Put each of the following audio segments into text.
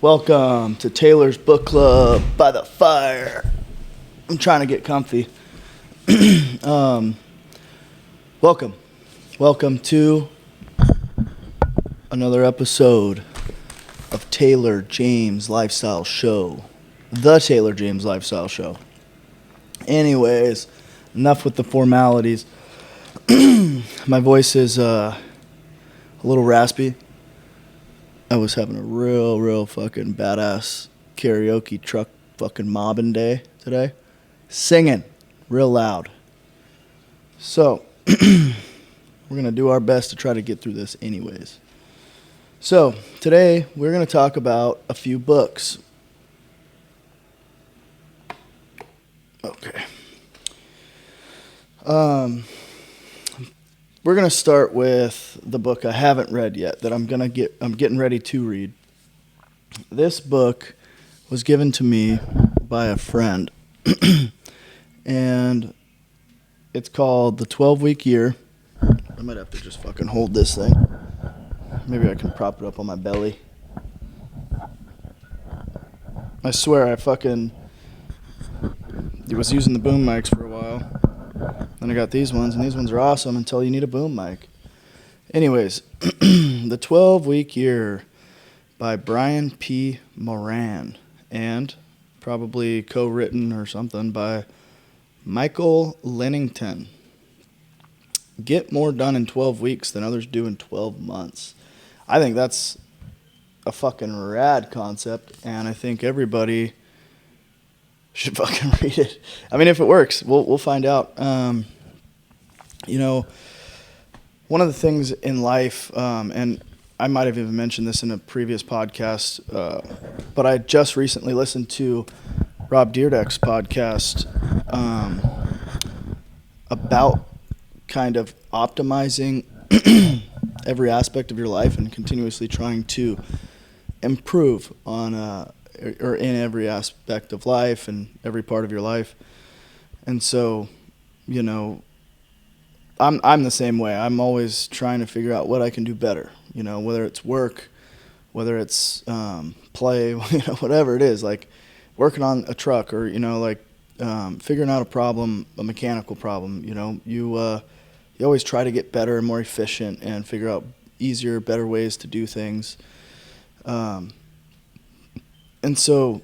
Welcome to Taylor's Book Club by the fire. I'm trying to get comfy. Welcome to another episode of Taylor James Lifestyle Show. The Taylor James Lifestyle Show. Anyways, enough with the formalities. My voice is a little raspy. I was having a real fucking badass karaoke truck fucking mobbing day today. Singing real loud. So, we're going to do our best to try to get through this anyways. So, today we're going to talk about a few books. Okay. We're going to start with the book I haven't read yet that I'm getting ready to read. This book was given to me by a friend. And it's called The 12-Week Year. I might have to just fucking hold this thing. Maybe I can prop it up on my belly. I swear I was using the boom mics for a while. Then I got these ones, and these ones are awesome until you need a boom mic. Anyways, The 12-Week Year by Brian P. Moran, and probably co-written or something by Michael Lennington. Get more done in 12 weeks than others do in 12 months. I think that's a fucking rad concept, and I think everybody should fucking read it. I mean, if it works, we'll find out. One of the things in life, and I might have even mentioned this in a previous podcast, but I just recently listened to Rob Dyrdek's podcast about kind of optimizing every aspect of your life and continuously trying to improve on or in every aspect of life and every part of your life. And so, I'm the same way. I'm always trying to figure out what I can do better, whether it's work, whether it's play, whatever it is, like working on a truck or, figuring out a problem, a mechanical problem, you always try to get better and more efficient and figure out easier, better ways to do things. And so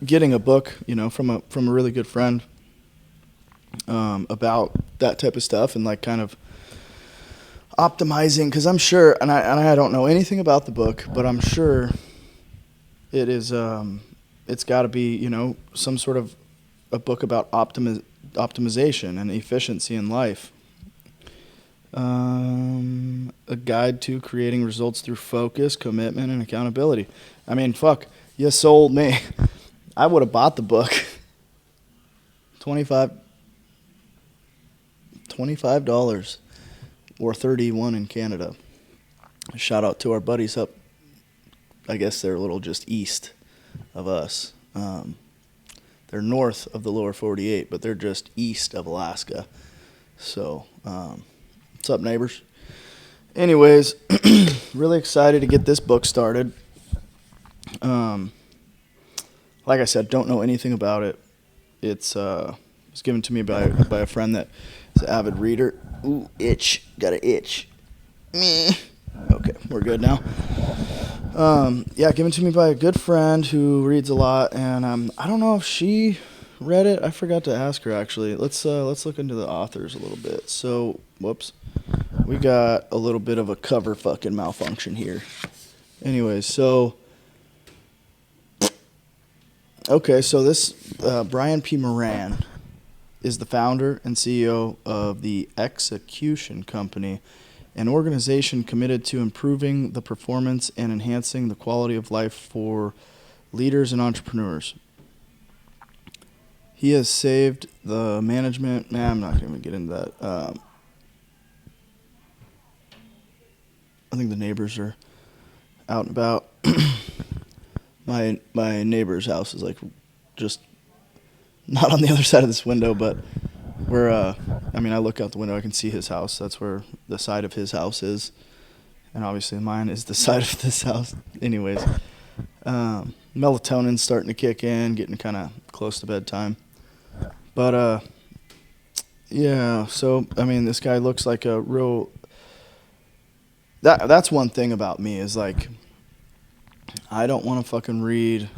getting a book, from a really good friend about that type of stuff and like kind of optimizing, because I'm sure, and I don't know anything about the book, but I'm sure it is, it's got to be, some sort of a book about optimization and efficiency in life. A guide to creating results through focus, commitment, and accountability. I mean, fuck, you sold me. I would have bought the book. $25 or $31 in Canada. Shout out to our buddies up. I guess they're a little just east of us. They're north of the lower 48, but they're just east of Alaska. So, what's up, neighbors? Anyways, really excited to get this book started. Like I said, don't know anything about it. It was given to me by a friend that is an avid reader. Ooh, itch. Got an itch. Meh. Okay, we're good now. Given to me by a good friend who reads a lot, and I don't know if she read it. I forgot to ask her, actually. Let's look into the authors a little bit. So, whoops. We got a little bit of a cover fucking malfunction here. Anyways, so... Okay, so this Brian P. Moran is the founder and CEO of the Execution Company, an organization committed to improving the performance and enhancing the quality of life for leaders and entrepreneurs. He has saved the management... I'm not going to get into that. I think the neighbors are out and about. My neighbor's house is like just not on the other side of this window, but I look out the window, I can see his house. That's where the side of his house is. And obviously mine is the side of this house. Anyways, Melatonin's starting to kick in, getting kind of close to bedtime. But yeah. So I mean, this guy looks like a real. That's one thing about me is like, I don't want to fucking read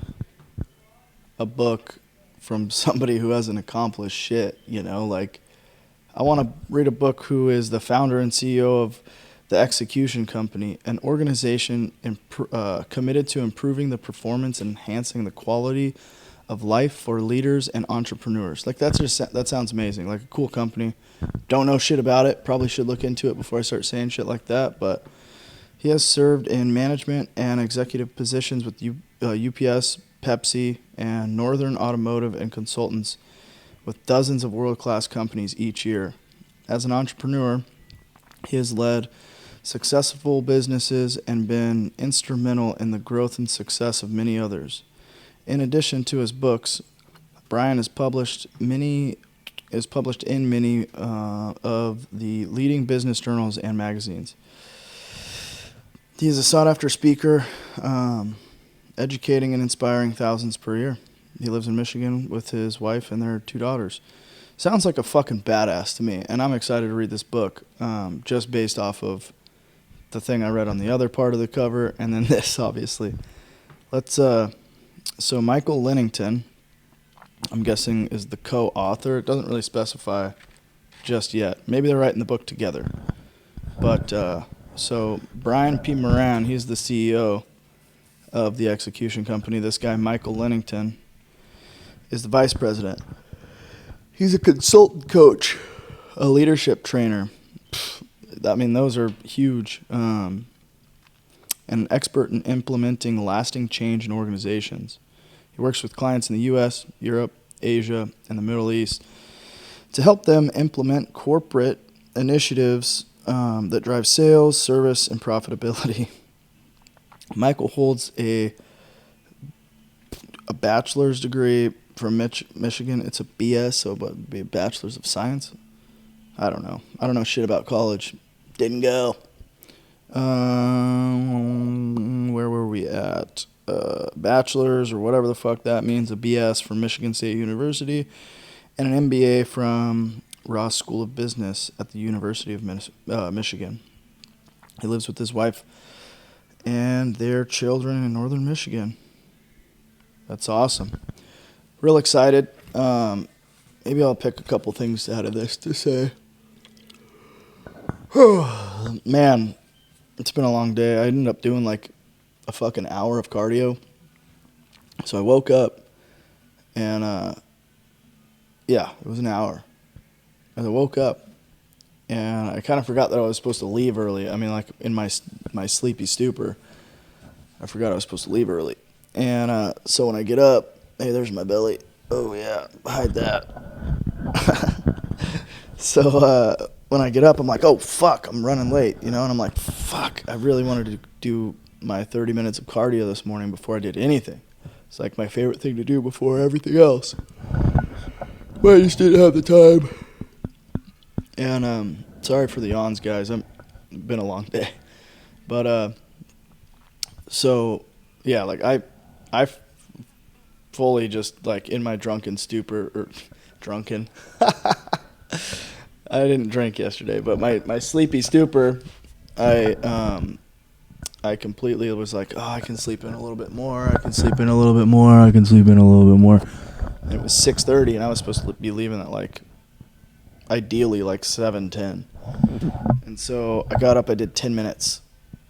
a book from somebody who hasn't accomplished shit. Like, I want to read a book who is the founder and CEO of the Execution Company, an organization committed to improving the performance and enhancing the quality of life for leaders and entrepreneurs. Like, that sounds amazing. Like a cool company. Don't know shit about it. Probably should look into it before I start saying shit like that. But he has served in management and executive positions with UPS, Pepsi, and Northern Automotive and Consultants, with dozens of world-class companies each year. As an entrepreneur, he has led successful businesses and been instrumental in the growth and success of many others. In addition to his books, Brian is published in many of the leading business journals and magazines. He is a sought-after speaker, educating and inspiring thousands per year. He lives in Michigan with his wife and their 2 daughters. Sounds like a fucking badass to me, and I'm excited to read this book, just based off of the thing I read on the other part of the cover, and then this, obviously. So Michael Lennington, I'm guessing, is the co-author. It doesn't really specify just yet. Maybe they're writing the book together. But, so Brian P. Moran, he's the CEO of the Execution Company. This guy, Michael Lennington, is the vice president. He's a consultant coach, a leadership trainer. I mean, those are huge. And an expert in implementing lasting change in organizations. He works with clients in the U.S., Europe, Asia, and the Middle East to help them implement corporate initiatives that drive sales, service, and profitability. Michael holds a bachelor's degree from Michigan. It's a BS, so it would be a bachelor's of science. I don't know. I don't know shit about college. Didn't go. Where were we at? Bachelor's, or whatever the fuck that means, a BS from Michigan State University, and an MBA from Ross School of Business at the University of Michigan. He lives with his wife and their children in northern Michigan. That's awesome. Real excited. Maybe I'll pick a couple things out of this to say. Man, it's been a long day. I ended up doing like a fucking hour of cardio. So I woke up and, yeah, it was an hour. And I woke up and I kind of forgot that I was supposed to leave early. I mean, like in my sleepy stupor, I forgot I was supposed to leave early. And so when I get up, hey, there's my belly. Oh, yeah, hide that. So when I get up, I'm like, oh, fuck, I'm running late, And I'm like, fuck, I really wanted to do my 30 minutes of cardio this morning before I did anything. It's like my favorite thing to do before everything else. But I just didn't have the time. And sorry for the yawns, guys. It's been a long day. But so yeah, like I fully just like in my drunken stupor, or drunken. I didn't drink yesterday, but my sleepy stupor, I completely was like, oh, I can sleep in a little bit more. I can sleep in a little bit more. I can sleep in a little bit more. And it was 6:30, and I was supposed to be leaving at like, ideally like 7:10. And so I got up. I did 10 minutes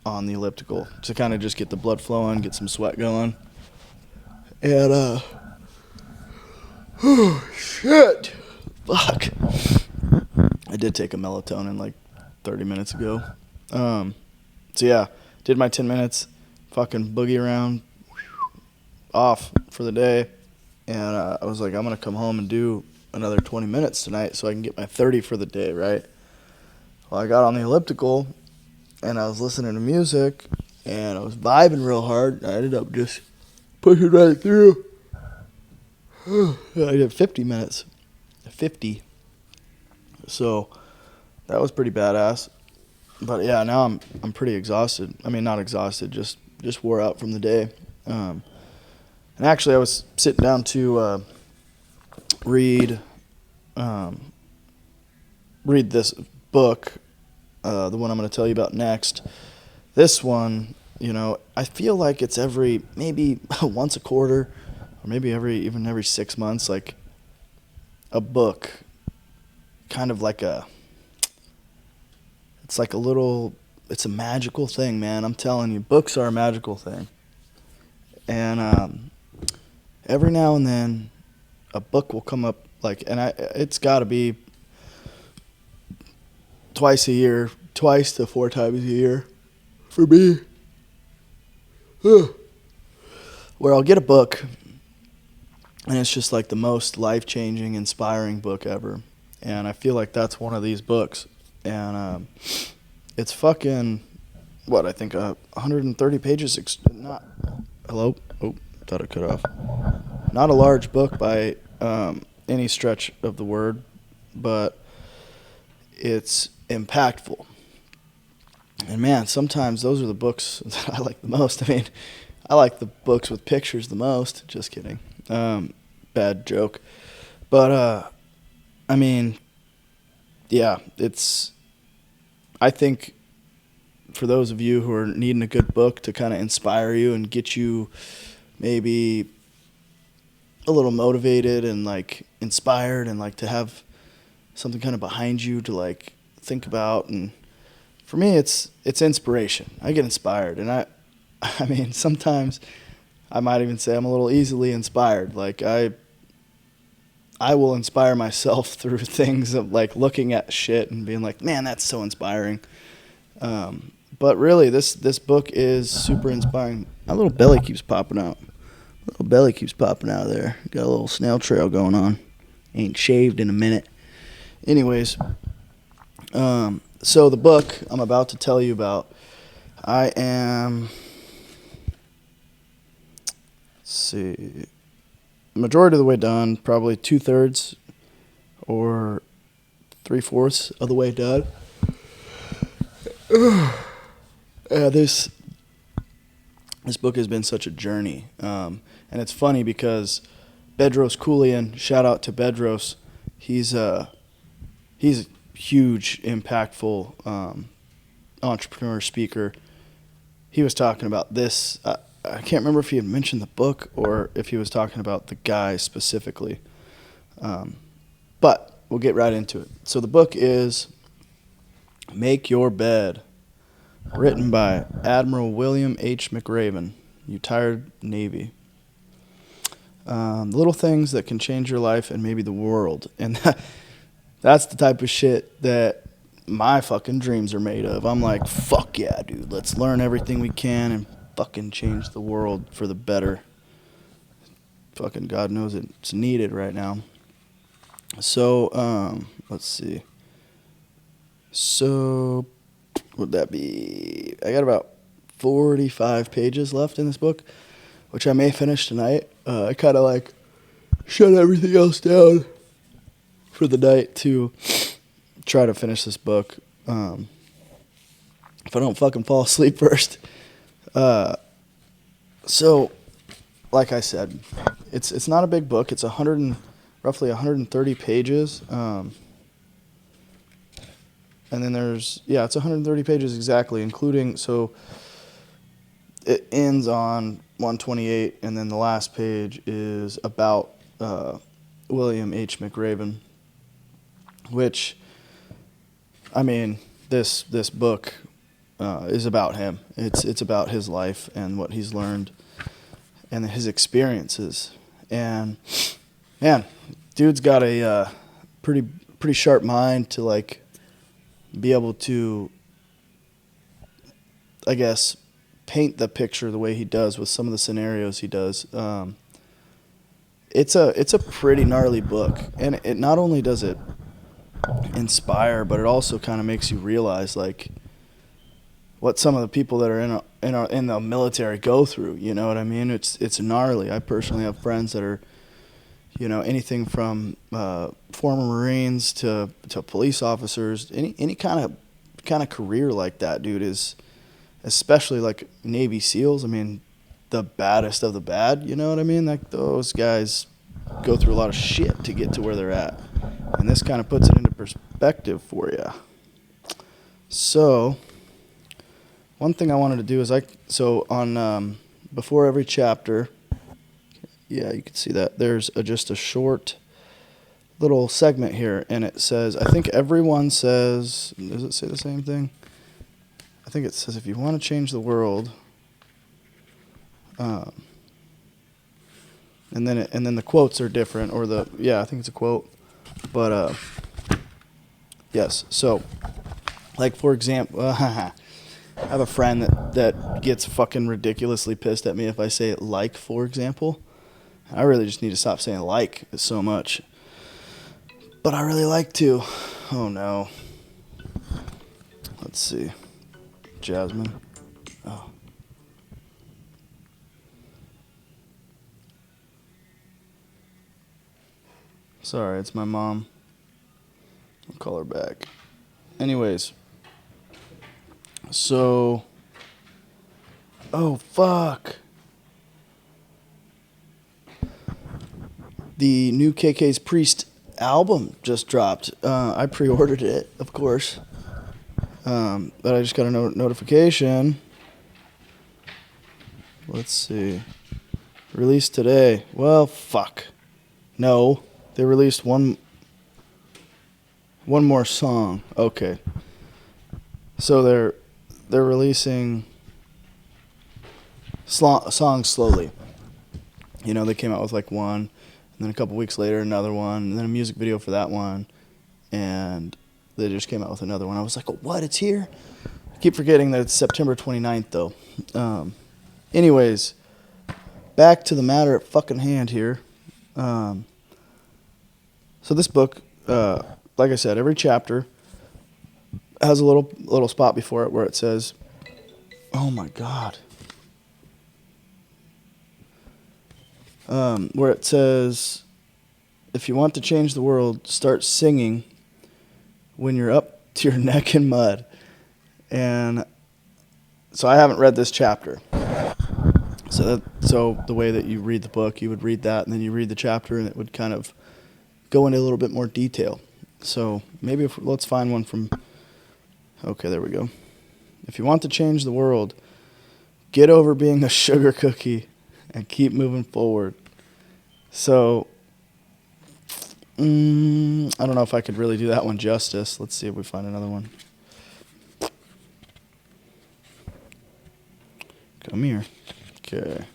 on the elliptical to kind of just get the blood flowing, get some sweat going. And oh shit, fuck. I did take a melatonin like 30 minutes ago. So yeah, did my 10 minutes, fucking boogie around, off for the day. And I was like, I'm going to come home and do another 20 minutes tonight so I can get my 30 for the day, right? Well, I got on the elliptical, and I was listening to music, and I was vibing real hard. I ended up just pushing right through. I did 50 minutes. 50. So that was pretty badass. But yeah, now I'm pretty exhausted. I mean, not exhausted, just wore out from the day. And actually, I was sitting down to read this book, the one I'm going to tell you about next. This one, I feel like it's maybe once a quarter, or maybe every 6 months, like a book, kind of like it's like it's a magical thing, man. I'm telling you, books are a magical thing. And every now and then, a book will come up, it's got to be twice to 4 times a year for me, where I'll get a book, and it's just like the most life-changing, inspiring book ever. And I feel like that's one of these books. And it's fucking, I think 130 pages. Hello? Oh, thought it cut off. Not a large book by any stretch of the word, but it's impactful. And man, sometimes those are the books that I like the most. I mean, I like the books with pictures the most. Just kidding. Bad joke. But, I mean, yeah, I think for those of you who are needing a good book to kind of inspire you and get you maybe a little motivated and like inspired and like to have something kind of behind you to like think about, and for me it's inspiration. I get inspired, and I mean sometimes I might even say I'm a little easily inspired. Like I will inspire myself through things of like looking at shit and being like, man, that's so inspiring. But really, this book is super inspiring. My little belly keeps popping out. Little belly keeps popping out of there. Got a little snail trail going on. Ain't shaved in a minute. Anyways, so the book I'm about to tell you about, I am, majority of the way done, probably 2/3 or 3/4 of the way done. This book has been such a journey, and it's funny because Bedros Keuilian, shout out to Bedros, he's a huge, impactful entrepreneur, speaker. He was talking about this. I can't remember if he had mentioned the book or if he was talking about the guy specifically, but we'll get right into it. So the book is Make Your Bed, written by Admiral William H. McRaven, retired Navy. Little things that can change your life and maybe the world. And that's the type of shit that my fucking dreams are made of. I'm like, fuck yeah, dude. Let's learn everything we can and fucking change the world for the better. Fucking God knows it's needed right now. So, let's see. So, would that be, I got about 45 pages left in this book, which I may finish tonight. I kind of like shut everything else down for the night to try to finish this book. If I don't fucking fall asleep first. So, like I said, it's not a big book. It's roughly 130 pages. And then it's 130 pages exactly, including, so it ends on 128, and then the last page is about William H. McRaven, which, I mean, this book is about him. It's about his life and what he's learned and his experiences. And man, dude's got a pretty sharp mind to like be able to, I guess, paint the picture the way he does with some of the scenarios he does. It's a pretty gnarly book, and it not only does it inspire, but it also kind of makes you realize like what some of the people that are in the military go through. You know what I mean? It's gnarly. I personally have friends that are, anything from former Marines to police officers. Any kind of career like that, dude, is, especially like Navy SEALs. I mean, the baddest of the bad, you know what I mean? Like those guys go through a lot of shit to get to where they're at. And this kind of puts it into perspective for you. So, one thing I wanted to do is on before every chapter, yeah, you can see that there's just a short little segment here, and it says, I think everyone says, does it say the same thing? I think it says if you want to change the world, and then the quotes are different, I think it's a quote, but yes. So, like for example, I have a friend that gets fucking ridiculously pissed at me if I say it like, for example. I really just need to stop saying like so much. But I really like to. Oh no. Let's see. Jasmine. Oh. Sorry, it's my mom. I'll call her back. Anyways. So. Oh, fuck. The new KK's Priest album just dropped. I pre-ordered it, of course. But I just got a notification. Let's see. Released today. Well, fuck. No. They released one more song. Okay. So they're releasing songs slowly. You know, they came out with like one, and then a couple weeks later another one, and then a music video for that one, and they just came out with another one. I was like, oh, what? It's here? I keep forgetting that it's September 29th, though. Anyways, back to the matter at fucking hand here. So this book, like I said, every chapter has a little spot before it where it says, oh my God. Where it says, if you want to change the world, start singing when you're up to your neck in mud. And so I haven't read this chapter. So the way that you read the book, you would read that, and then you read the chapter, and it would kind of go into a little bit more detail. So maybe let's find one from. Okay, there we go. If you want to change the world, get over being a sugar cookie and keep moving forward. So, I don't know if I could really do that one justice. Let's see if we find another one. Come here. Okay.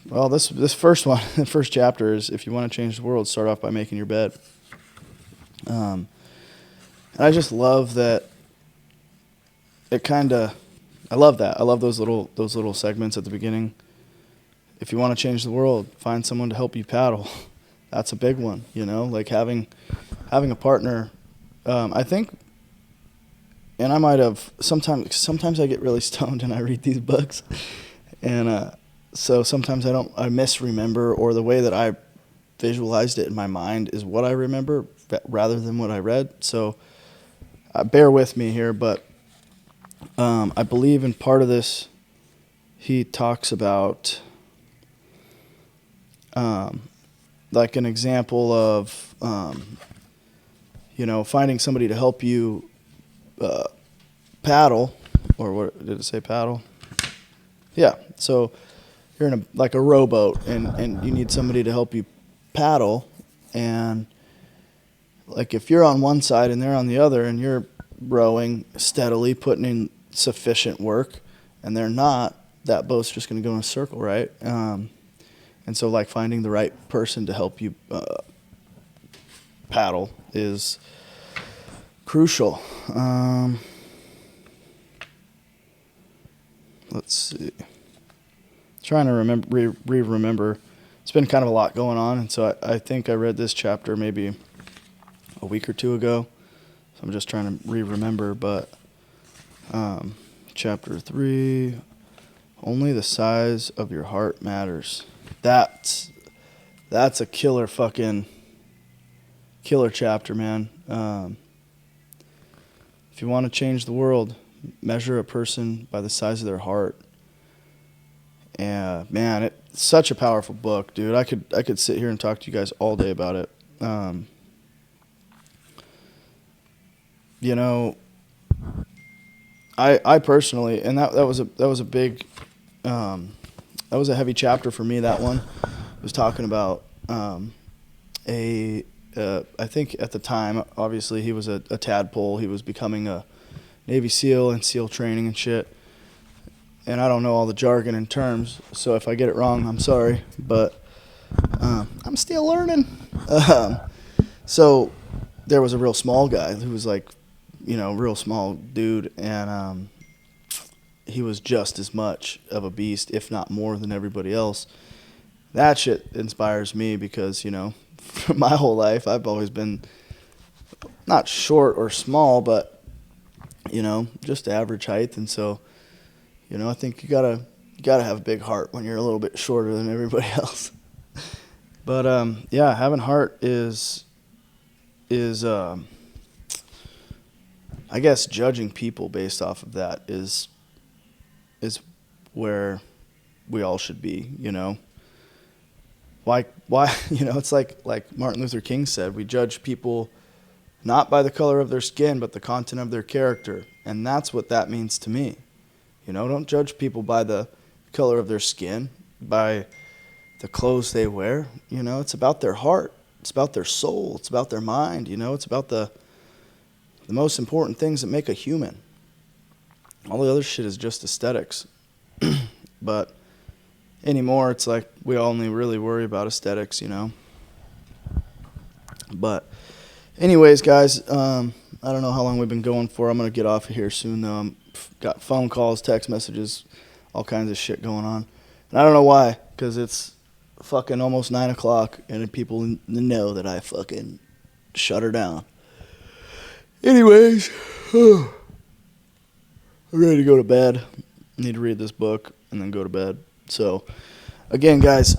Well, this first one, the first chapter is, if you want to change the world, start off by making your bed. And I just love that. I love that. I love those little segments at the beginning. If you want to change the world, find someone to help you paddle. That's a big one, you know, like having a partner. I think, and I might have sometimes I get really stoned and I read these books, and so sometimes I misremember, or the way that I visualized it in my mind is what I remember rather than what I read. So bear with me here, but I believe in part of this he talks about like an example of finding somebody to help you paddle, or what did it say, paddle? Yeah, so you're in a rowboat, and you need somebody to help you paddle, and like if you're on one side and they're on the other, and you're rowing steadily, putting in sufficient work, and they're not, that boat's just going to go in a circle, right? And so like finding the right person to help you paddle is crucial. Let's see. Trying to remember. It's been kind of a lot going on, and so I think I read this chapter maybe a week or two ago. So I'm just trying to remember. But chapter 3, only the size of your heart matters. That's a killer chapter, man. If you want to change the world, measure a person by the size of their heart. And man, it's such a powerful book, dude. I could sit here and talk to you guys all day about it. You know, I personally, and that was a big, that was a heavy chapter for me. That one was talking about I think at the time, obviously he was a tadpole. He was becoming a Navy SEAL and SEAL training and shit. And I don't know all the jargon and terms, so if I get it wrong, I'm sorry. But I'm still learning. So there was a real small guy who was like, real small dude, and he was just as much of a beast, if not more, than everybody else. That shit inspires me because, for my whole life, I've always been not short or small, but, just average height. And so, I think you gotta have a big heart when you're a little bit shorter than everybody else. But having heart is I guess judging people based off of that is where we all should be. Why it's like Martin Luther King said, we judge people not by the color of their skin, but the content of their character. And that's what that means to me. Don't judge people by the color of their skin, by the clothes they wear. It's about their heart. It's about their soul. It's about their mind. It's about the most important things that make a human. All the other shit is just aesthetics. But anymore, it's like we only really worry about aesthetics, But anyways, guys, I don't know how long we've been going for. I'm going to get off of here soon, though. I'm got phone calls, text messages, all kinds of shit going on. And I don't know why, because it's fucking almost 9 o'clock, and people know that I fucking shut her down. Anyways, I'm ready to go to bed. I need to read this book and then go to bed. So, again, guys,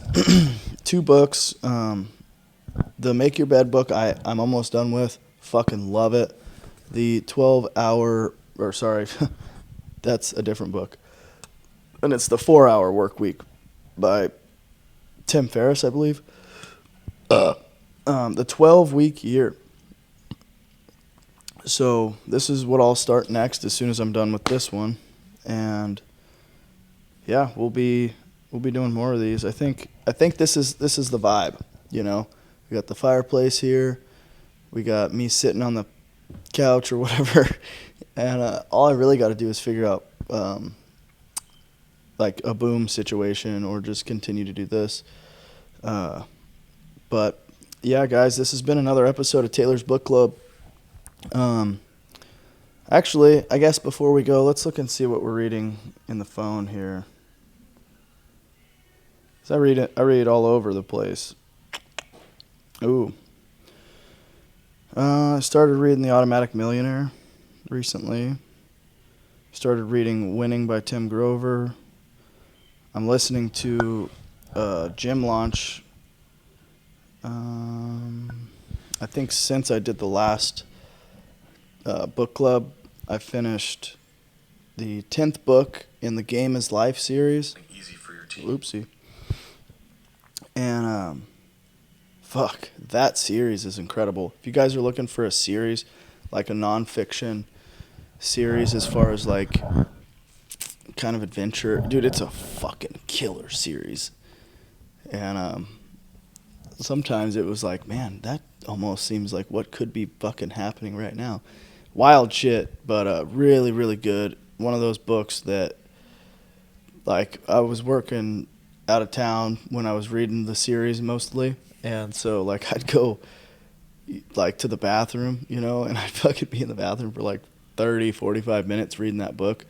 2 books. The Make Your Bed book, I'm almost done with. Fucking love it. The 12-hour, or sorry, that's a different book. And it's the 4-Hour Work Week by Tim Ferriss, I believe. The 12-week year. So this is what I'll start next as soon as I'm done with this one. And yeah, we'll be doing more of these. I think this is the vibe, We got the fireplace here. We got me sitting on the couch or whatever. And all I really got to do is figure out like a boom situation or just continue to do this. But yeah, guys, this has been another episode of Taylor's Book Club. Actually, I guess before we go, let's look and see what we're reading in the phone here. 'Cause I read all over the place. Ooh. I started reading The Automatic Millionaire recently. Started reading Winning by Tim Grover. I'm listening to Gym Launch. I think since I did the last book club, I finished the 10th book in the Game is Life series. Easy for your team. Oopsie. And fuck, that series is incredible. If you guys are looking for a series, like a nonfiction series as far as like kind of adventure, dude, it's a fucking killer series. And sometimes it was like, man, that almost seems like what could be fucking happening right now. Wild shit, but really, really good. One of those books that, like, I was working out of town when I was reading the series mostly, and so, like, I'd go, like, to the bathroom, and I'd fucking be in the bathroom for, like, 30, 45 minutes reading that book,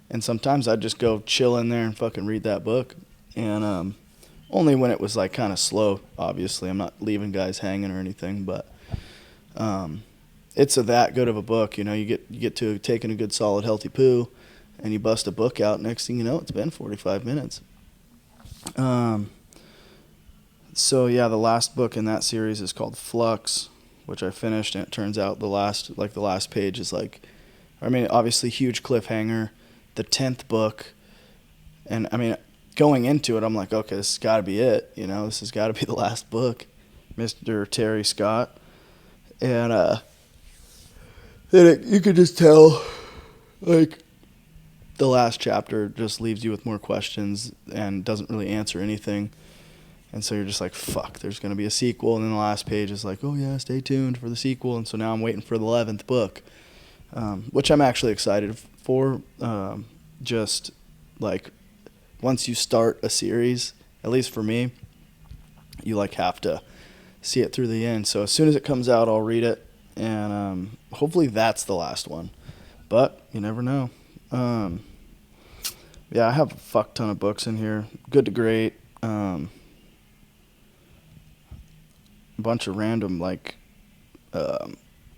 and sometimes I'd just go chill in there and fucking read that book, and only when it was, like, kind of slow, obviously. I'm not leaving guys hanging or anything, but it's that good of a book. You get to taking a good solid healthy poo, and you bust a book out. Next thing you know, it's been 45 minutes. So yeah, the last book in that series is called Flux, which I finished, and it turns out the last page is like, obviously huge cliffhanger. The 10th book, and going into it, I'm like, okay, this has got to be it. You know, this has got to be the last book, Mr. Terry Scott. And you could just tell, like, the last chapter just leaves you with more questions and doesn't really answer anything. And so you're just like, fuck, there's going to be a sequel. And then the last page is like, oh, yeah, stay tuned for the sequel. And so now I'm waiting for the 11th book, which I'm actually excited for. Just, like, once you start a series, at least for me, you, like, have to see it through the end. So as soon as it comes out, I'll read it. And hopefully that's the last one. But you never know. Yeah, I have a fuck ton of books in here. Good to great. A bunch of random, like,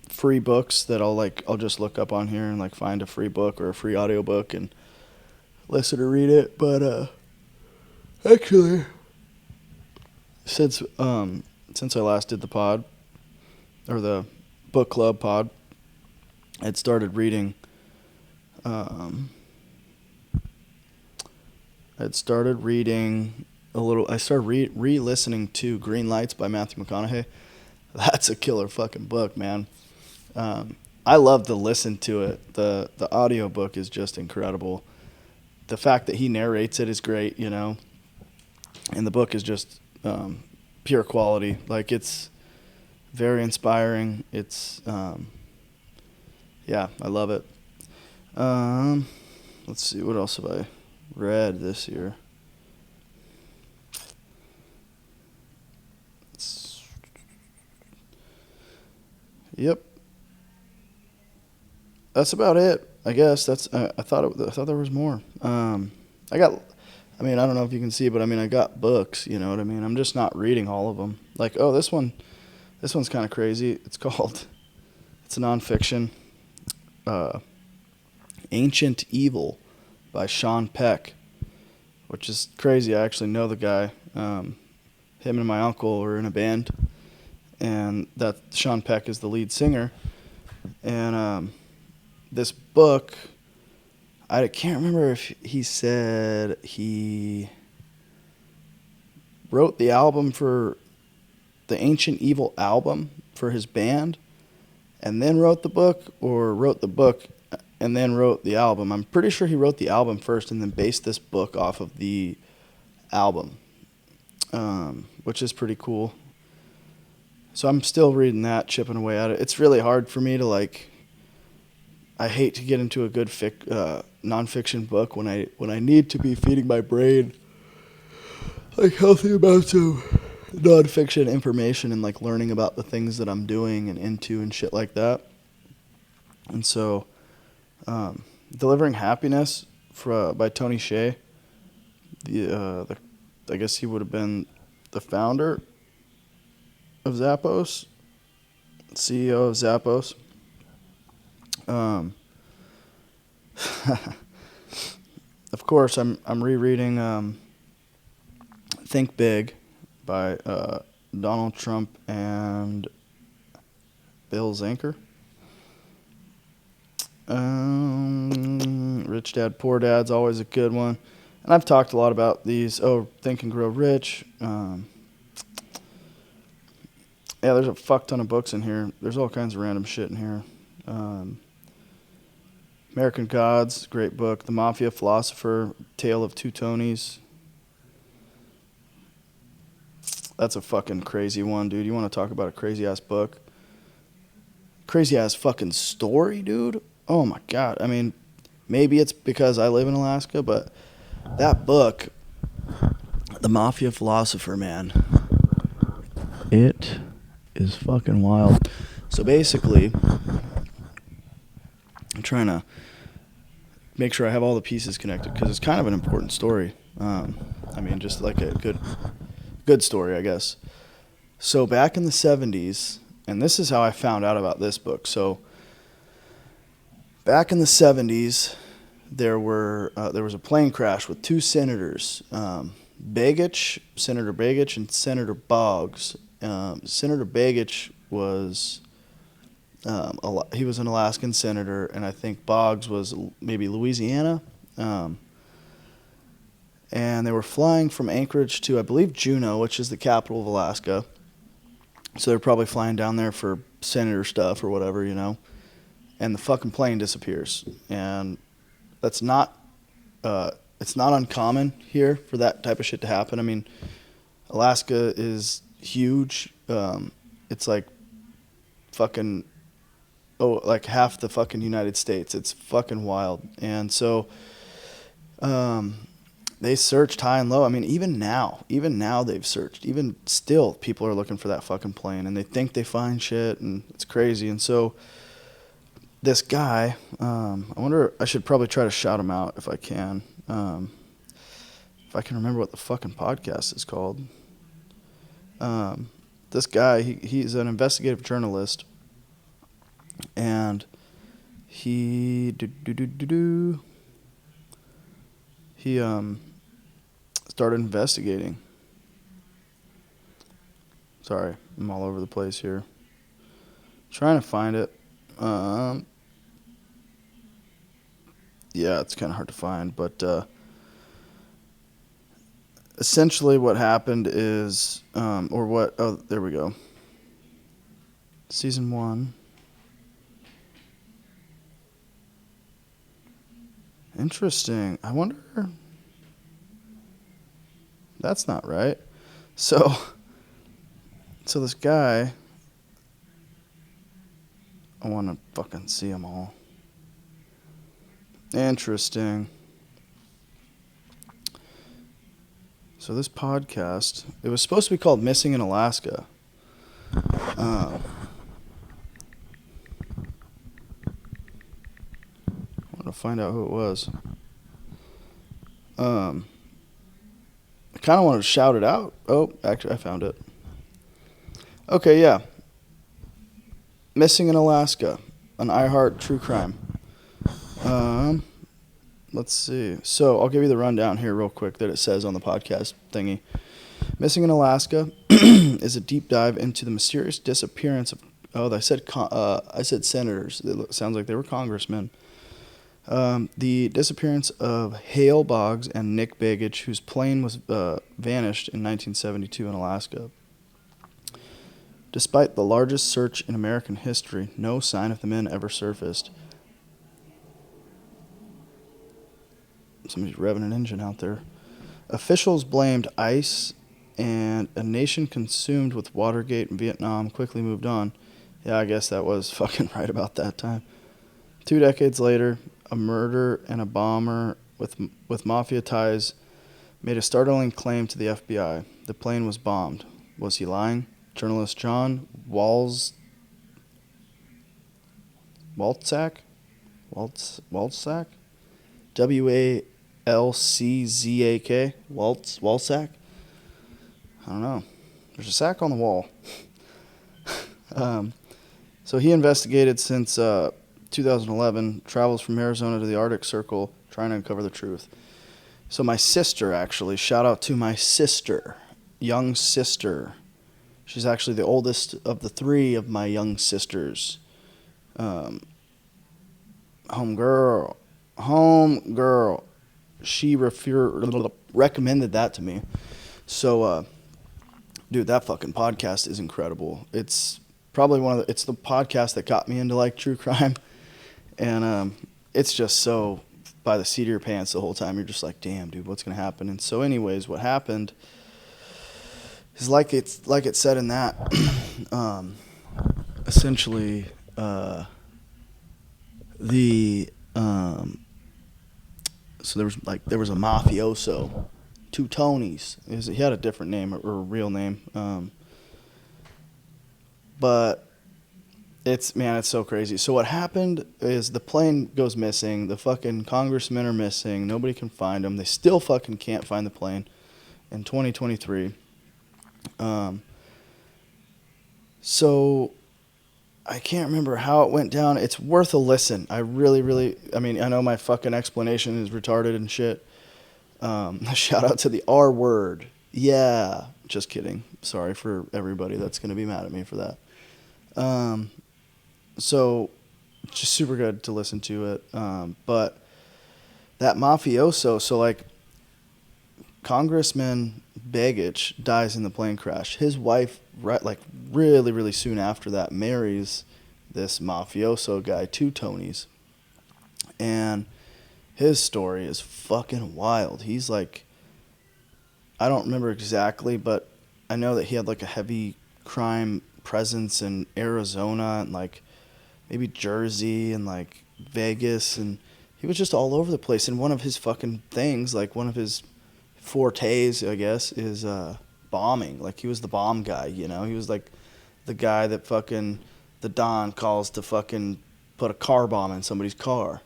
free books that I'll just look up on here and, like, find a free book or a free audiobook and listen or read it. But actually, since I last did the pod, or the book club pod, I'd started reading I started re-listening to Green Lights by Matthew McConaughey. That's a killer fucking book, man. I love to listen to it. The audiobook is just incredible. The fact that he narrates it is great, you know. And the book is just pure quality. Like, it's very inspiring. It's yeah, I love it. Let's see, what else have I read this year? Yep. That's about it. I guess that's. I thought there was more. I don't know if you can see, but I got books. You know what I mean? I'm just not reading all of them. Like, oh, this one's kind of crazy. It's a nonfiction, Ancient Evil by Sean Peck, which is crazy. I actually know the guy. Him and my uncle were in a band, and that Sean Peck is the lead singer. And this book, I can't remember if he said he wrote the album for the Ancient Evil album for his band and then wrote the book, or wrote the book and then wrote the album. I'm pretty sure he wrote the album first and then based this book off of the album, which is pretty cool. So I'm still reading that, chipping away at it. It's really hard for me to, like, I hate to get into a good nonfiction book when I need to be feeding my brain, like, healthy amounts of nonfiction information and, like, learning about the things that I'm doing and into and shit like that. And so, Delivering Happiness by Tony Hsieh. I guess he would have been the founder of Zappos, CEO of Zappos. Of course, I'm rereading Think Big by Donald Trump and Bill Zanker. Rich Dad, Poor Dad's always a good one. And I've talked a lot about these. Oh, Think and Grow Rich. Yeah, there's a fuck ton of books in here. There's all kinds of random shit in here. American Gods, great book. The Mafia Philosopher, Tale of Two Tonys. That's a fucking crazy one, dude. You want to talk about a crazy-ass book? Crazy-ass fucking story, dude. Oh, my God. I mean, maybe it's because I live in Alaska, but that book, The Mafia Philosopher, man, it is fucking wild. So basically, I'm trying to make sure I have all the pieces connected because it's kind of an important story. Just like a good story, I guess. So back in the 70s, and this is how I found out about this book. So back in the 70s, there was a plane crash with two senators, Senator Begich and Senator Boggs. Senator Begich was he was an Alaskan senator, and I think Boggs was maybe Louisiana. and they were flying from Anchorage to, I believe, Juneau, which is the capital of Alaska. So they're probably flying down there for senator stuff or whatever, you know. And the fucking plane disappears, and that's not it's not uncommon here for that type of shit to happen. I mean, Alaska is huge. It's like fucking like half the fucking United States. It's fucking wild. And so they searched high and low. I mean, even now they've searched. Even still, people are looking for that fucking plane, and they think they find shit, and it's crazy. And so this guy, I wonder, I should probably try to shout him out if I can. If I can remember what the fucking podcast is called. This guy, he's an investigative journalist, and he started investigating. Sorry, I'm all over the place here. Trying to find it. Yeah, it's kind of hard to find, but essentially what happened is, there we go. Season 1. Interesting. I wonder, that's not right. So this guy, I want to fucking see them all. Interesting. So this podcast, it was supposed to be called Missing in Alaska. I want to find out who it was. I kind of wanted to shout it out. Oh, actually, I found it. Okay, yeah. Missing in Alaska, an iHeart true crime. Let's see. So I'll give you the rundown here real quick that it says on the podcast thingy. Missing in Alaska is a deep dive into the mysterious disappearance of. I said senators. It sounds like they were congressmen. The disappearance of Hale Boggs and Nick Begich, whose plane was vanished in 1972 in Alaska. Despite the largest search in American history, no sign of the men ever surfaced. Somebody's revving an engine out there. Officials blamed ICE, and a nation consumed with Watergate and Vietnam quickly moved on. Yeah, I guess that was fucking right about that time. 2 decades later, a murderer and a bomber with mafia ties made a startling claim to the FBI. The plane was bombed. Was he lying? Journalist John Walczak? Walczak? Walczak? I don't know. There's a sack on the wall. So he investigated since 2011, travels from Arizona to the Arctic Circle, trying to uncover the truth. So my sister, actually, shout out to my sister, young sister. She's actually the oldest of the 3 of my young sisters. Homegirl. She recommended that to me. So, dude, that fucking podcast is incredible. It's probably it's the podcast that got me into like true crime. And it's just so by the seat of your pants the whole time. You're just like, damn, dude, what's going to happen? And so anyways, what happened is like it said in that, essentially, so there was a mafioso, 2 Tonys. He had a different name or a real name, but it's so crazy. So what happened is the plane goes missing. The fucking congressmen are missing. Nobody can find them. They still fucking can't find the plane in 2023. So I can't remember how it went down. It's worth a listen. I really, I know my fucking explanation is retarded and shit. Shout out to the R word. Yeah. Just kidding. Sorry for everybody that's going to be mad at me for that. So just super good to listen to it. But that mafioso, so like Congressman Begich dies in the plane crash. His wife, like really, really soon after that, marries this mafioso guy, Two Tonys. And his story is fucking wild. He's like, I don't remember exactly, but I know that he had like a heavy crime presence in Arizona and like maybe Jersey and like Vegas, and he was just all over the place. And one of his fucking things, like one of his fortes, I guess, is bombing. Like he was the bomb guy, you know? He was like the guy that fucking the Don calls to fucking put a car bomb in somebody's car.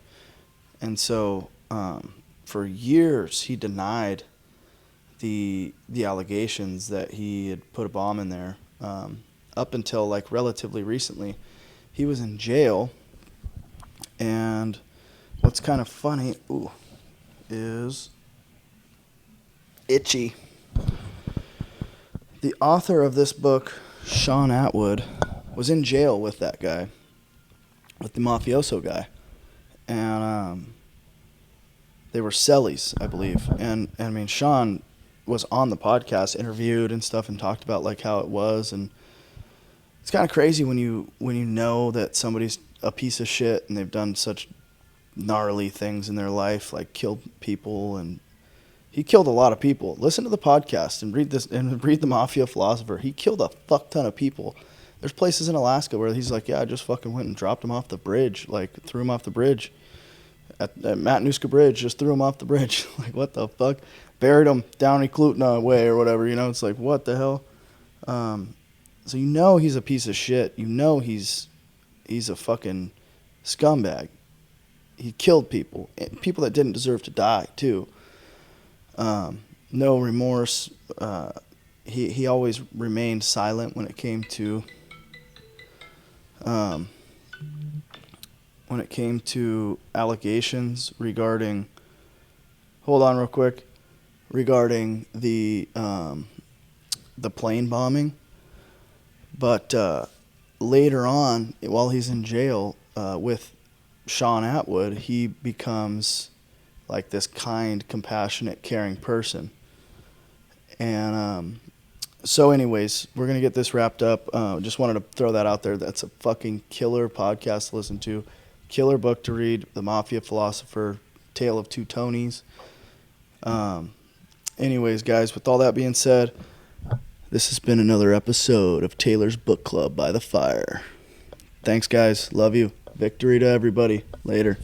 And so for years he denied the allegations that he had put a bomb in there. Up until like relatively recently, he was in jail. And what's kind of funny is itchy. The author of this book, Sean Atwood, was in jail with that guy, with the mafioso guy, and they were cellies, I believe. And I mean, Sean was on the podcast, interviewed and stuff, and talked about like how it was. And it's kind of crazy when you know that somebody's a piece of shit and they've done such gnarly things in their life, like killed people. And he killed a lot of people. Listen to the podcast and read this and read The Mafia Philosopher. He killed a fuck ton of people. There's places in Alaska where he's like, yeah, I just fucking went and dropped him off the bridge, like threw him off the bridge at Matanuska Bridge, just threw him off the bridge. Like, what the fuck? Buried him down Eklutna way or whatever, you know? It's like, what the hell? So you know he's a piece of shit. You know he's a fucking scumbag. He killed people that didn't deserve to die, too. No remorse. He always remained silent when it came to allegations regarding. Hold on, real quick. Regarding the plane bombing, but later on, while he's in jail with Sean Atwood, he becomes like this kind, compassionate, caring person. And so anyways, we're going to get this wrapped up. Just wanted to throw that out there. That's a fucking killer podcast to listen to. Killer book to read. The Mafia Philosopher, Tale of Two Tonys. Anyways, guys, with all that being said, this has been another episode of Taylor's Book Club by the Fire. Thanks, guys. Love you. Victory to everybody. Later.